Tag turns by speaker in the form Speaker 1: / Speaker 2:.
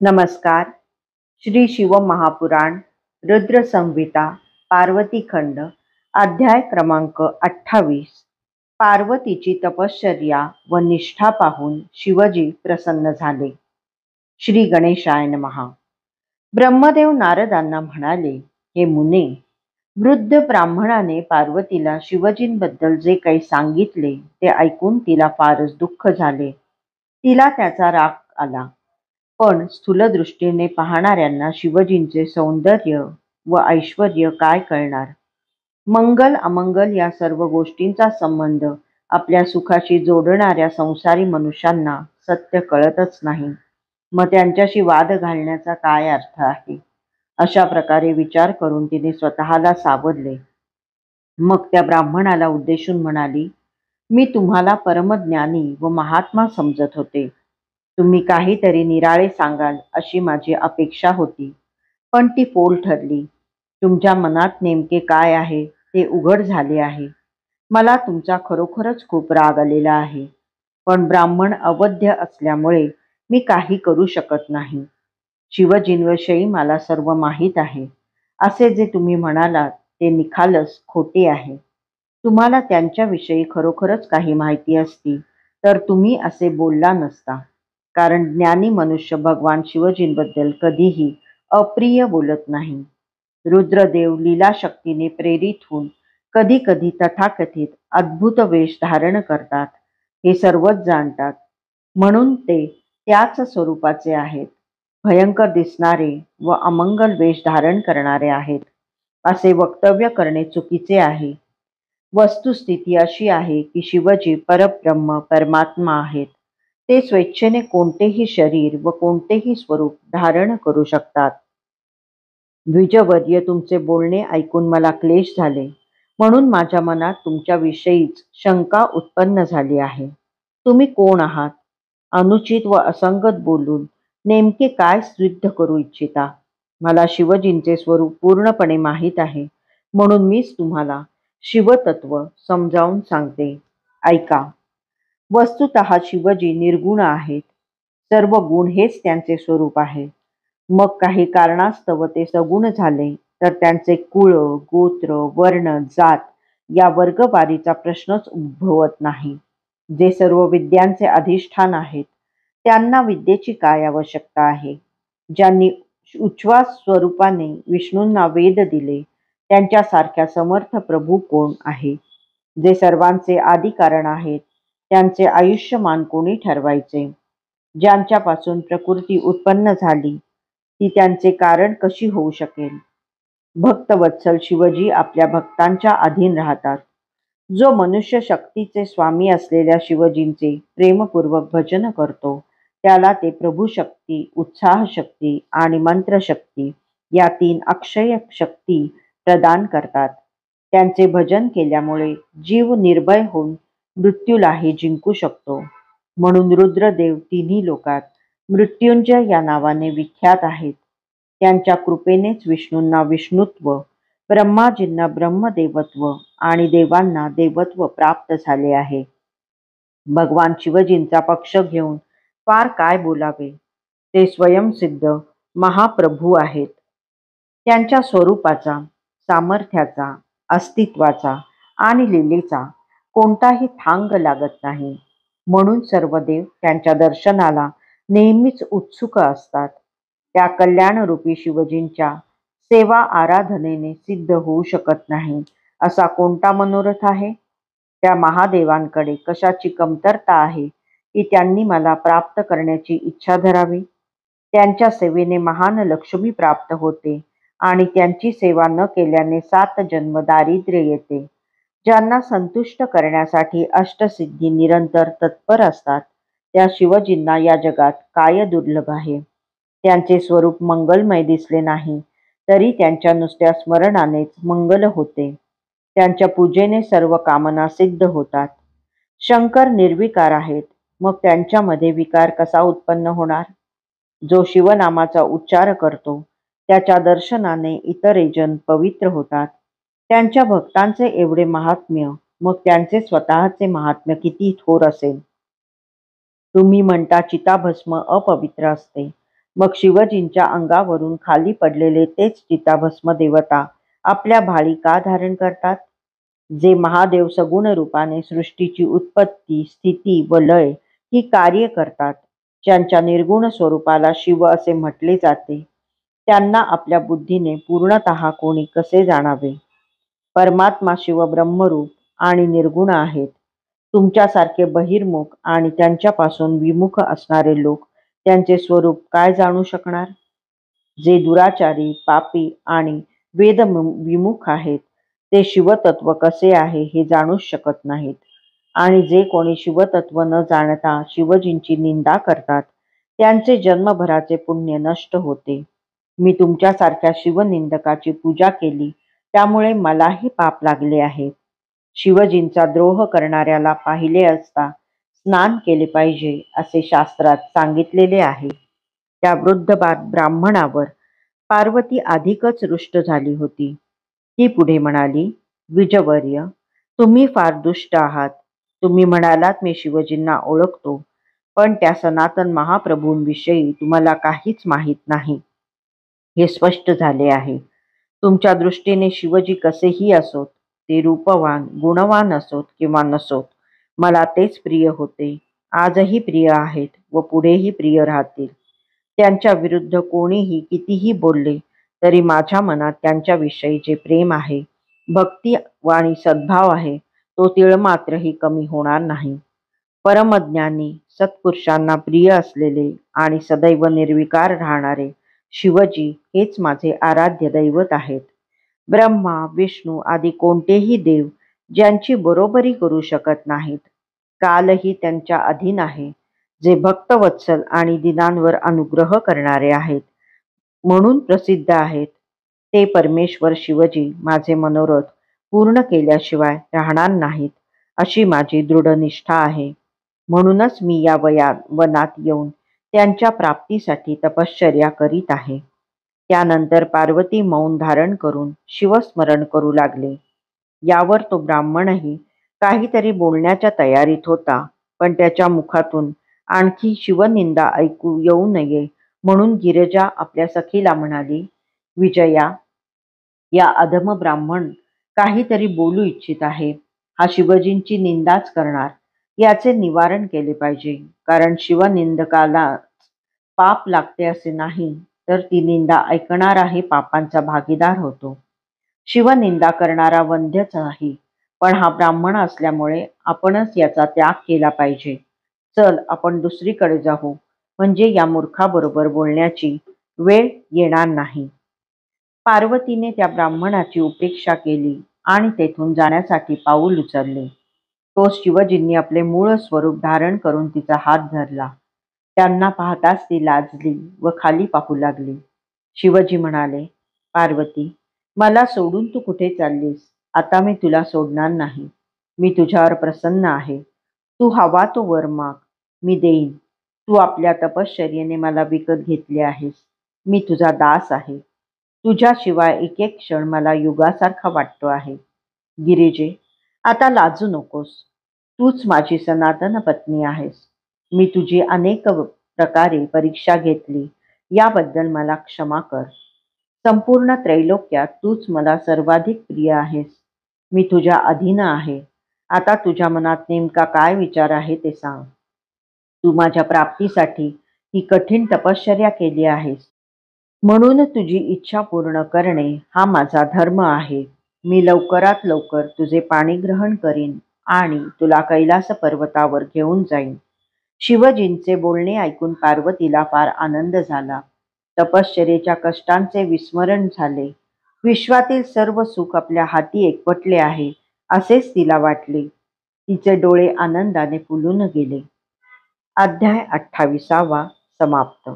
Speaker 1: नमस्कार. श्री शिव महापुराण रुद्र संहिता पार्वती खंड अध्याय क्रमांक 28. पार्वतीची तपश्चर्या व निष्ठा पाहून शिवजी प्रसन्न झाले. श्री गणेशाय नमः. ब्रह्मदेव नारदांना म्हणाले, हे मुने, वृद्ध ब्राह्मणाने पार्वतीला शिवजींबद्दल जे काही सांगितले ते ऐकून तिला फारच दुःख झाले. तिला त्याचा राग आला. पण स्थूल दृष्टीने पाहणाऱ्यांना शिवजींचे सौंदर्य व ऐश्वर्य काय कळणार. मंगल अमंगल या सर्व गोष्टींचा संबंध आपल्या सुखाशी जोडणाऱ्या संसारी मनुष्यांना सत्य कळतच नाही. मग त्यांच्याशी वाद घालण्याचा काय अर्थ आहे. अशा प्रकारे विचार करून तिने स्वतःला सावरले. मग त्या ब्राह्मणाला उद्देशून म्हणाली, मी तुम्हाला परमज्ञानी व महात्मा समजत होते. तुम्ही काहीतरी निराळे सांगाल अशी माझी अपेक्षा होती, पण ती फोल ठरली. तुमच्या मनात नेमके काय आहे ते उघड झाले आहे. मला तुमचा खरोखरच खूप राग आलेला आहे, पण ब्राह्मण अवध्य असल्यामुळे मी काही करू शकत नाही. शिवजींविषयी मला सर्व माहीत आहे. असे जे तुम्ही म्हणालात ते निखालस खोटे आहे. तुम्हाला त्यांच्याविषयी खरोखरच काही माहिती असती तर तुम्ही असे बोलला नसता. कारण ज्ञानी मनुष्य भगवान शिवजींबद्दल कधीही अप्रिय बोलत नाही. रुद्रदेव लीला शक्तीने प्रेरित होऊन कधी कधी तथाकथित अद्भुत वेश धारण करतात, हे सर्वच जाणतात. म्हणून ते त्याच स्वरूपाचे आहेत. भयंकर दिसणारे व अमंगल वेश धारण करणारे आहेत असे वक्तव्य करणे चुकीचे आहे. वस्तुस्थिती अशी आहे की शिवजी परब्रह्म परमात्मा आहेत. ते स्वेच्छेने कोणतेही शरीर व कोणतेही स्वरूप धारण करू शकतात. द्विजवर्य, तुमचे बोलणे ऐकून मला क्लेश झाले, म्हणून माझ्या मनात तुमच्याविषयीच शंका उत्पन्न झाली आहे. तुम्ही कोण आहात? अनुचित व असंगत बोलून नेमके काय सिद्ध करू इच्छिता? मला शिवजींचे स्वरूप पूर्णपणे माहीत आहे, म्हणून मीच तुम्हाला शिवतत्व समजावून सांगते. ऐका. वस्तुतः शिवजी निर्गुण आहेत. सर्व गुण हेच त्यांचे स्वरूप आहे. मग काही कारणास्तव ते सगुण झाले तर त्यांचे कुळ, गोत्र, वर्ण, जात या वर्गवारीचा प्रश्नच उद्भवत नाही. जे सर्व विद्यांचे अधिष्ठान आहेत त्यांना विद्येची काय आवश्यकता आहे. ज्यांनी उच्छ्वास स्वरूपाने विष्णूंना वेद दिले त्यांच्यासारख्या समर्थ प्रभू कोण आहे. जे सर्वांचे आदी कारण आहेत त्यांचे आयुष्यमान कोणी ठरवायचे. ज्यांच्यापासून प्रकृती उत्पन्न झाली ती त्यांचे कारण कशी होऊ शकेल. भक्तवत्सल शिवजी आपल्या भक्तांच्या अधीन राहतात. जो मनुष्य शक्तीचे स्वामी असलेल्या शिवजींचे प्रेमपूर्वक भजन करतो त्याला ते प्रभू शक्ती, उत्साह शक्ती आणि मंत्रशक्ती या 3 अक्षय शक्ती प्रदान करतात. त्यांचे भजन केल्यामुळे जीव निर्भय होऊन मृत्यूलाही जिंकू शकतो. म्हणून रुद्रदेव तिन्ही लोकात मृत्युंजय या नावाने विख्यात आहेत. त्यांच्या कृपेनेच विष्णूंना विष्णुत्व, ब्रह्माजींना ब्रह्मदेवत्व आणि देवांना देवत्व प्राप्त झाले आहे. भगवान शिवजींचा पक्ष घेऊन फार काय बोलावे. ते स्वयंसिद्ध महाप्रभू आहेत. त्यांच्या स्वरूपाचा, सामर्थ्याचा, अस्तित्वाचा आणि लीलेचा कोणताही थांग लागत नाही. म्हणून सर्व देव त्यांच्या दर्शनाला नेहमीच उत्सुक असतात. त्या कल्याणरूपी शिवजींच्या सेवा आराधनेने सिद्ध होऊ शकत नाही असा कोणता मनोरथ आहे. त्या महादेवांकडे कशाची कमतरता आहे की त्यांनी मला प्राप्त करण्याची इच्छा धरावी. त्यांच्या सेवेने महान लक्ष्मी प्राप्त होते आणि त्यांची सेवा न केल्याने 7 जन्म दारिद्र्य येते. ज्यांना संतुष्ट करण्यासाठी अष्टसिद्धी निरंतर तत्पर असतात त्या शिवजींना या जगात काय दुर्लभ आहे. त्यांचे स्वरूप मंगलमय दिसले नाही तरी त्यांच्या नुसत्या स्मरणानेच मंगल होते. त्यांच्या पूजेने सर्व कामना सिद्ध होतात. शंकर निर्विकार आहेत, मग त्यांच्यामध्ये विकार कसा उत्पन्न होणार. जो शिवनामाचा उच्चार करतो त्याच्या दर्शनाने इतरे जन पवित्र होतात. त्यांच्या भक्तांचे एवढे महात्म्य, मग त्यांचे स्वतःचे महात्म्य किती थोर असेल. तुम्ही म्हणता चिताभस्म अपवित्र असते. मग शिवजींच्या अंगावरून खाली पडलेले तेच चिताभस्म देवता आपल्या भाळी का धारण करतात? जे महादेव सगुण रूपाने सृष्टीची उत्पत्ती, स्थिती व लय ही कार्य करतात, ज्यांच्या निर्गुण स्वरूपाला शिव असे म्हटले जाते, त्यांना आपल्या बुद्धीने पूर्णतः कोणी कसे जाणावे? परमात्मा शिव ब्रह्मरूप आणि निर्गुण आहेत. तुमच्यासारखे बहिर्मुख आणि त्यांच्यापासून विमुख असणारे लोक त्यांचे स्वरूप काय जाणू शकणार? जे दुराचारी, पापी आणि विमुख आहेत, ते शिवतत्व कसे आहे हे जाणूच शकत नाहीत. आणि जे कोणी शिवतत्व न जाणता शिवजींची निंदा करतात, त्यांचे जन्मभराचे पुण्य नष्ट होते. मी तुमच्यासारख्या शिवनिंदकाची पूजा केली, त्यामुळे मलाही पाप लागले आहे. शिवजींचा द्रोह करणाऱ्याला पाहिले असता स्नान केले पाहिजे असे शास्त्रात सांगितलेले आहे. त्या वृद्ध ब्राह्मणावर पार्वती अधिकच रुष्ट झाली होती. ती पुढे म्हणाली, द्विजवर्य, तुम्ही फार दुष्ट आहात. तुम्ही म्हणालात मी शिवजींना ओळखतो, पण त्या सनातन महाप्रभूंविषयी तुम्हाला काहीच माहीत नाही. हे स्पष्ट झाले आहे. तुमच्या दृष्टीने शिवजी कसेही असोत, ते रूपवान, गुणवान असोत किंवा नसोत, मला तेच प्रिय होते, आजही प्रिय आहेत व पुढेही प्रिय राहतील. त्यांच्या विरुद्ध कोणीही कितीही बोलले तरी माझ्या मनात त्यांच्याविषयी जे प्रेम आहे, भक्ती आणि सद्भाव आहे, तो तिळमात्रही कमी होणार नाही. परमज्ञानी, सत्पुरुषांना प्रिय असलेले आणि सदैव निर्विकार राहणारे शिवजी हेच माझे आराध्य दैवत आहेत. ब्रह्मा, विष्णू आदी कोणतेही देव ज्यांची बरोबरी करू शकत नाहीत, कालही त्यांच्या अधीन आहे, जे भक्तवत्सल आणि दिनांवर अनुग्रह करणारे आहेत, म्हणून प्रसिद्ध आहेत, ते परमेश्वर शिवजी माझे मनोरथ पूर्ण केल्याशिवाय राहणार नाहीत, अशी माझी दृढ निष्ठा आहे. म्हणूनच मी या वनात येऊन त्यांच्या प्राप्तीसाठी तपश्चर्या करीत आहे. त्यानंतर पार्वती मौन धारण करून शिवस्मरण करू लागले. यावर तो ब्राह्मणही काहीतरी बोलण्याच्या तयारीत होता, पण त्याच्या मुखातून आणखी शिवनिंदा ऐकू येऊ नये म्हणून गिरिजा आपल्या सखीला म्हणाली, विजया, या अधम ब्राह्मण काहीतरी बोलू इच्छित आहे. हा शिवजींची निंदाच करणार. याचे निवारण केले पाहिजे, कारण शिवनिंदकाला पाप लागते असे नाही, तर ती निंदा ऐकणाराही पापांचा भागीदार होतो. शिवनिंदा करणारा वंध्यच नाही, पण हा ब्राह्मण असल्यामुळे आपणच याचा त्याग केला पाहिजे. चल, आपण दुसरीकडे जाऊ, म्हणजे या मूर्खाबरोबर बोलण्याची वेळ येणार नाही. पार्वतीने त्या ब्राह्मणाची उपेक्षा केली आणि तेथून जाण्यासाठी पाऊल उचलले. तो शिवजींनी आपले मूळ स्वरूप धारण करून तिचा हात धरला. त्यांना पाहताच ती लाजली व खाली पाहू लागली. शिवजी म्हणाले, पार्वती, मला सोडून तू कुठे चाललीस? आता मी तुला सोडणार नाही. मी तुझ्यावर प्रसन्न आहे. तू हवा तो वर माग, मी देईन. तू आपल्या तपश्चर्येने मला विकत घेतले आहेस. मी तुझा दास आहे. तुझ्याशिवाय एक एक क्षण मला युगासारखा वाटतो आहे. गिरिजे, आता लाजू नकोस. तूच माझी सनातन पत्नी आहेस. मी तुझी अनेक प्रकारे परीक्षा घेतली, याबद्दल मला क्षमा कर. संपूर्ण त्रैलोक्यात तूच मला सर्वाधिक प्रिय आहेस. मी तुझ्या अधीन आहे. आता तुझ्या मनात नेमका काय विचार आहे ते सांग. तू माझ्या प्राप्तीसाठी ही कठीण तपश्चर्या केली आहेस, म्हणून तुझी इच्छा पूर्ण करणे हा माझा धर्म आहे. मी लवकरात लवकर तुझे पाणीग्रहण करीन आणि तुला कैलास पर्वतावर घेऊन जाईन. शिवजींचे बोलणे ऐकून पार्वतीला फार आनंद झाला. तपश्चर्येच्या कष्टांचे विस्मरण झाले. विश्वातील सर्व सुख आपल्या हाती एकवटले आहे असेच तिला वाटले. तिचे डोळे आनंदाने फुलून गेले. अध्याय 28 समाप्त.